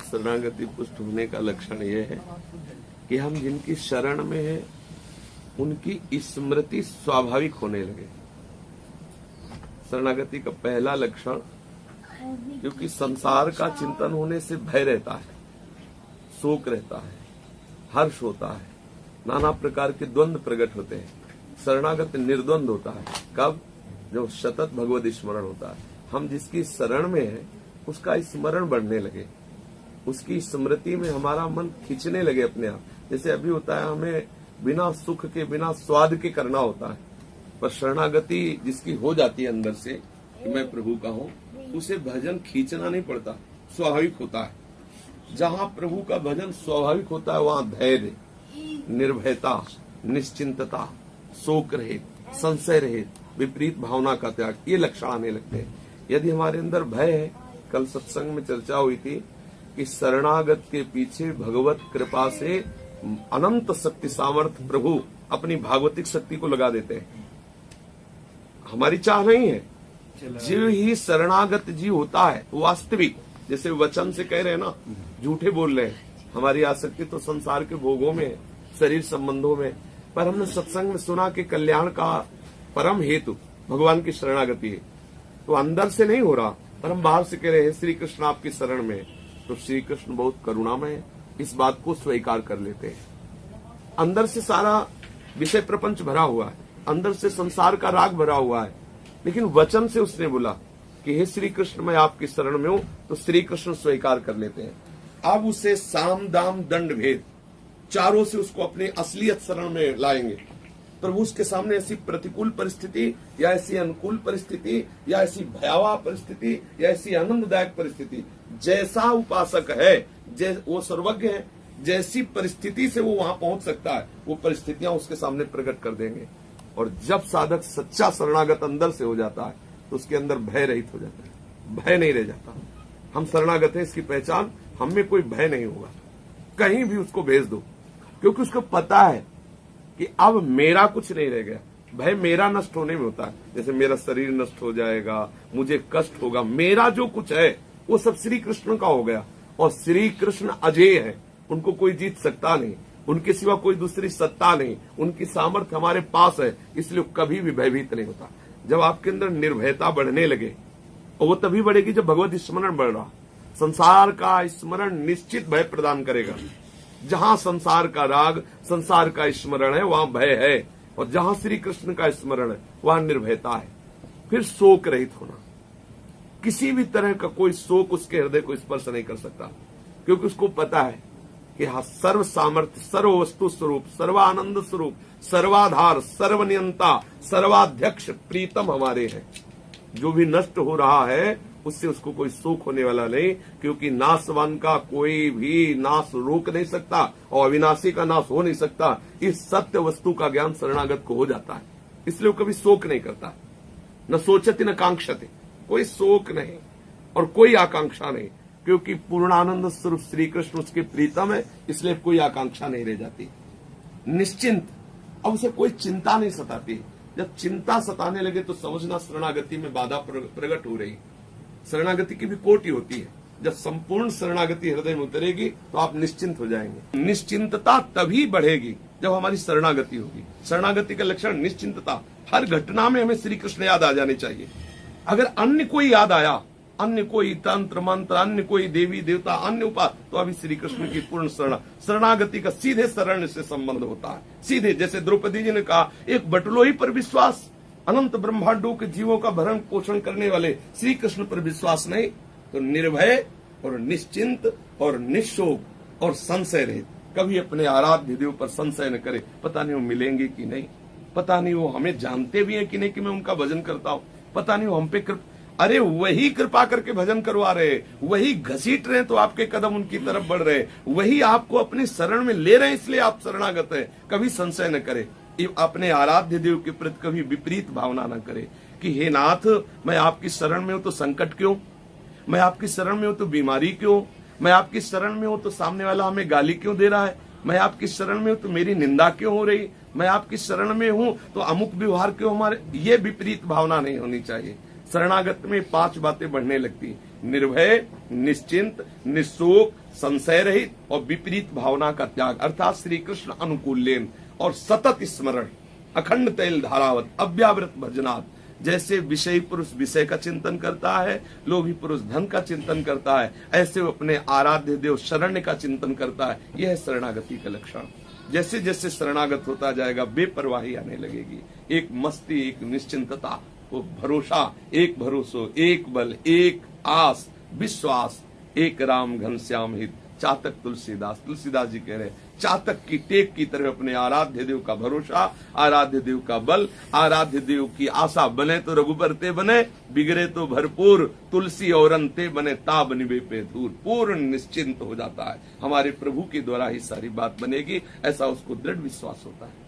शरणागति पुष्ट होने का लक्षण यह है कि हम जिनकी शरण में है उनकी स्मृति स्वाभाविक होने लगे। शरणागति का पहला लक्षण, क्योंकि संसार का चिंतन होने से भय रहता है, शोक रहता है, हर्ष होता है, नाना प्रकार के द्वंद्व प्रकट होते हैं। शरणागत निर्द्वंद होता है। कब? जब सतत भगवत स्मरण होता है। हम जिसकी शरण में है उसका स्मरण बढ़ने लगे, उसकी स्मृति में हमारा मन खींचने लगे अपने आप। जैसे अभी होता है, हमें बिना सुख के बिना स्वाद के करना होता है, पर शरणागति जिसकी हो जाती है अंदर से कि मैं प्रभु का हूँ, उसे भजन खींचना नहीं पड़ता, स्वाभाविक होता है। जहाँ प्रभु का भजन स्वाभाविक होता है वहाँ धैर्य, निर्भयता, निश्चिंतता, शोक रहित, संशय रहित, विपरीत भावना का त्याग, ये लक्षण आने लगते हैं। यदि हमारे अंदर भय है, कल सत्संग में चर्चा हुई थी कि शरणागत के पीछे भगवत कृपा से अनंत शक्ति सामर्थ्य प्रभु अपनी भागवतिक शक्ति को लगा देते हैं। हमारी चाह नहीं है। जीव ही शरणागत जीव होता है वास्तविक। जैसे वचन से कह रहे हैं ना, झूठे बोल रहे हैं, हमारी आसक्ति तो संसार के भोगों में, शरीर संबंधों में। पर हमने सत्संग में सुना कि कल्याण का परम हेतु भगवान की शरणागति है। तो अंदर से नहीं हो रहा, पर हम बाहर से कह रहे हैं श्री कृष्ण आपकी शरण में, तो श्री कृष्ण बहुत करुणामय है, इस बात को स्वीकार कर लेते हैं। अंदर से सारा विषय प्रपंच भरा हुआ है, अंदर से संसार का राग भरा हुआ है, लेकिन वचन से उसने बोला कि हे श्री कृष्ण मैं आपकी शरण में हूं, तो श्री कृष्ण स्वीकार कर लेते हैं। अब उसे साम दाम दंड भेद चारों से उसको अपने असलियत शरण में लाएंगे। प्रभु उसके सामने ऐसी प्रतिकूल परिस्थिति या ऐसी अनुकूल परिस्थिति या ऐसी भयावह परिस्थिति या ऐसी आनंददायक परिस्थिति, जैसा उपासक है वो सर्वज्ञ है, जैसी परिस्थिति से वो वहां पहुंच सकता है वो परिस्थितियां उसके सामने प्रकट कर देंगे। और जब साधक सच्चा शरणागत अंदर से हो जाता है तो उसके अंदर भय रहित हो जाता है, भय नहीं रह जाता। हम शरणागत है, इसकी पहचान हम में कोई भय नहीं होगा। कहीं भी उसको भेज दो, क्योंकि उसको पता है कि अब मेरा कुछ नहीं रह गया। भय मेरा नष्ट होने में होता है, जैसे मेरा शरीर नष्ट हो जाएगा, मुझे कष्ट होगा, मेरा जो कुछ है वो सब श्री कृष्ण का हो गया। और श्री कृष्ण अजेय है, उनको कोई जीत सकता नहीं, उनके सिवा कोई दूसरी सत्ता नहीं, उनकी सामर्थ्य हमारे पास है, इसलिए कभी भी भयभीत नहीं होता। जब आपके अंदर निर्भयता बढ़ने लगे, और वो तभी बढ़ेगी जब भगवत स्मरण बढ़ रहा। संसार का स्मरण निश्चित भय प्रदान करेगा। जहां संसार का राग, संसार का स्मरण है वहां भय है, और जहां श्री कृष्ण का स्मरण है वहां निर्भयता है। फिर शोक रहित होना, किसी भी तरह का कोई शोक उसके हृदय को स्पर्श नहीं कर सकता, क्योंकि उसको पता है कि हाँ सर्व सामर्थ्य, सर्व वस्तु स्वरूप, सर्वानंद स्वरूप, सर्वाधार, सर्वनियंता, सर्वाध्यक्ष प्रीतम हमारे हैं। जो भी नष्ट हो रहा है उससे उसको कोई शोक होने वाला नहीं, क्योंकि नाशवान का कोई भी नाश रोक नहीं सकता और अविनाशी का नाश हो नहीं सकता। इस सत्य वस्तु का ज्ञान शरणागत को हो जाता है, इसलिए वो कभी शोक नहीं करता। न सोचती न कांक्षते, कोई शोक नहीं और कोई आकांक्षा नहीं, क्योंकि पूर्णानंद स्वरूप श्री कृष्ण उसके प्रीतम है, इसलिए कोई आकांक्षा नहीं रह जाती। निश्चिंत, अब उसे कोई चिंता नहीं सताती। जब चिंता सताने लगे तो समझना शरणागति में बाधा प्रकट हो रही। शरणागति की भी कोटि होती है। जब संपूर्ण शरणागति हृदय में उतरेगी तो आप निश्चिंत हो जाएंगे। निश्चिंतता तभी बढ़ेगी जब हमारी शरणागति होगी। शरणागति का लक्षण निश्चिंतता। हर घटना में हमें श्री कृष्ण याद आ जाने चाहिए। अगर अन्य कोई याद आया, अन्य कोई तंत्र मंत्र, अन्य कोई देवी देवता, अन्य उपाय, तो अभी श्री कृष्ण की पूर्ण शरणागति का सीधे शरण से संबंध होता है। सीधे, जैसे द्रौपदी जी ने कहा, एक बटलोही पर विश्वास, अनंत ब्रह्मांडों के जीवों का भरण पोषण करने वाले श्री कृष्ण पर विश्वास नहीं, तो निर्भय और निश्चिंत और निशोक और संशय रहित, कभी अपने आराध्य देव पर संशय न करे। पता नहीं वो मिलेंगे कि नहीं, पता नहीं वो हमें जानते भी हैं कि नहीं कि मैं उनका भजन करता हूँ, पता नहीं वो हम पे अरे वही कृपा करके भजन करवा रहे, वही घसीट रहे तो आपके कदम उनकी तरफ बढ़ रहे, वही आपको अपनी शरण में ले रहे हैं, इसलिए आप शरणागत हैं। कभी संशय न करे, अपने आराध्य देव के प्रति कभी विपरीत भावना न करे कि हे नाथ, मैं आपकी शरण में हूं तो संकट क्यों, मैं आपकी शरण में हूं तो बीमारी क्यों, मैं आपकी शरण में हूं तो सामने वाला हमें गाली क्यों दे रहा है, मैं आपकी शरण में हूं तो मेरी निंदा क्यों हो रही, मैं आपकी शरण में हूं तो अमुक व्यवहार क्यों हमारे। ये विपरीत भावना नहीं होनी चाहिए। शरणागत में 5 बातें बढ़ने लगती। निर्भय, निश्चिंत, निशोक, संशय रहित और विपरीत भावना का त्याग अर्थात श्री कृष्ण अनुकूल्यन और सतत स्मरण, अखंड तैल धारावत, अव्यावृत भजनात्। जैसे विषयी पुरुष विषय का चिंतन करता है, लोभी पुरुष धन का चिंतन करता है, ऐसे वो अपने आराध्य देव शरण्य का चिंतन करता है। यह है शरणागति का लक्षण। जैसे जैसे शरणागत होता जाएगा बेपरवाही आने लगेगी, एक मस्ती, एक निश्चिंतता, वो भरोसा, एक भरोसो, एक बल, एक आस, विश्वास, एक राम घनश्याम हित। चातक तुलसीदास जी कह रहे हैं, चातक की टेक की तरह अपने आराध्य देव का भरोसा, आराध्य देव का बल, आराध्य देव की आशा। बने तो रघुबर ते बने, बिगड़े तो भरपूर, तुलसी और अंते बने ताब निभे पे धूर। पूर्ण निश्चिंत हो जाता है, हमारे प्रभु के द्वारा ही सारी बात बनेगी, ऐसा उसको दृढ़ विश्वास होता है।